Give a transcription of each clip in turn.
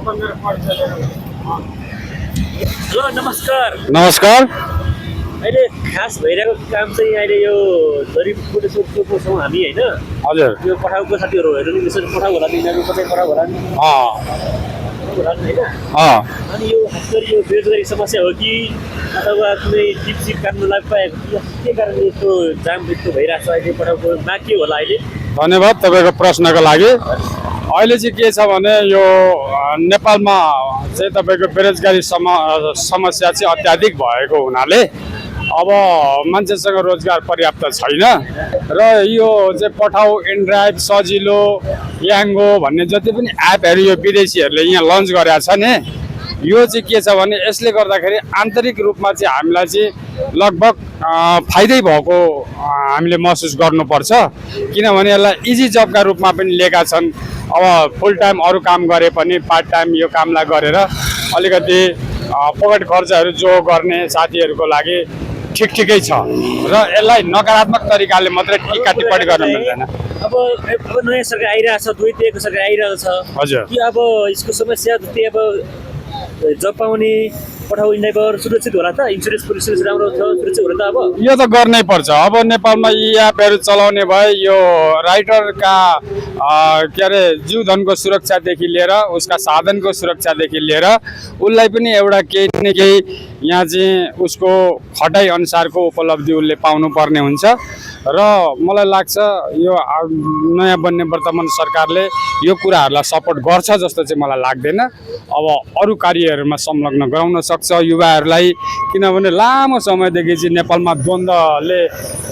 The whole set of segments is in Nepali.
हेलो नमस्कार। नमस्कार। अहिले खास भइरहेको काम चाहिँ अहिले यो गरिब बुढेसकालको छौँ हामी होइन। हजुर। यो पठाउको साथीहरू हेर्नु नि यसरी पठाउ होला नि यिनीहरू कतै पठाउ होला नि होइन। अनि यो खास गरी यो बेरोजगारी समस्या हो कि अथवा कुनै टिपसिप काम नलागिपाएको कि के कारणले यस्तो जाम यस्तो भइरहेको छ अहिले पठाउको माग के होला अहिले? धन्यवाद तपाईँको प्रश्नको लागि। अहिले चाहिँ के छ भने यो नेपालमा चाहिँ तपाईँको बेरोजगारी समस्या चाहिँ अत्याधिक भएको हुनाले अब मान्छेसँग रोजगार पर्याप्त छैन र यो चाहिँ पठाउ, इनड्राइभ, सजिलो, याङ्गो भन्ने जति पनि एपहरू यो विदेशीहरूले यहाँ लन्च गरेका छ नि, यो चाहिँ के छ भने यसले गर्दाखेरि आन्तरिक रूपमा चाहिँ हामीलाई चाहिँ लगभग फाइदै भएको हामीले महसुस गर्नुपर्छ। किनभने यसलाई इजी जबका रूपमा पनि लिएका छन्। अब फुल टाइम अरू काम गरे पनि पार्ट टाइम यो कामलाई गरेर अलिकति पकेट खर्चहरू जो गर्ने साथीहरूको लागि ठिकै छ र यसलाई नकारात्मक तरिकाले मात्रै टिका टिप्पणी गर्न मिल्दैन। अब नयाँ सरकार आइरहेको छ, 2-3 सरकार आइरहेको छ। हजुर। कि अब यसको समस्या जस्तै अब जब पाउने पठाउ इन्डाइभर सुरक्षित होला त? इन्सुरेन्स पुलिस राम्रो छ, सुरक्षित होला त? अब यो त गर्नै पर्छ। अब नेपालमा यी एपहरू चलाउने भए यो राइटरका के अरे जीवधनको सुरक्षादेखि लिएर उसका साधनको सुरक्षादेखि लिएर उसलाई पनि एउटा केही न केही यहाँ चाहिँ उसको खटाइ अनुसारको उपलब्धि उसले पाउनुपर्ने हुन्छ र मलाई लाग्छ यो नयाँ बन्ने वर्तमान सरकारले यो कुराहरूलाई सपोर्ट गर्छ जस्तो चाहिँ मलाई लाग्दैन। अब अरू कार्यहरूमा संलग्न गराउन सक्छ युवाहरूलाई, किनभने लामो समयदेखि चाहिँ नेपालमा द्वन्द्वले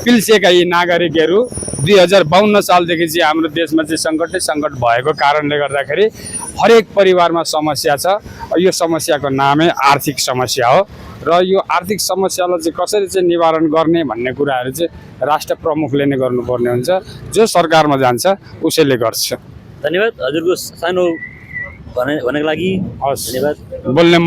पिल्सेका यी नागरिकहरू 2052 सालदेखि चाहिँ हाम्रो देशमा चाहिँ सङ्कट भएको कारणले गर्दाखेरि हरेक परिवारमा समस्या छ। यो समस्याको नामै आर्थिक समस्या हो र यो आर्थिक समस्यालाई चाहिँ कसरी चाहिँ निवारण गर्ने भन्ने कुराहरू चाहिँ राष्ट्र प्रमुखले नै गर्नुपर्ने हुन्छ। जो सरकारमा जान्छ उसैले गर्छ। धन्यवाद हजुरको सानो भनेको लागि। हस्, धन्यवाद। बोल्ने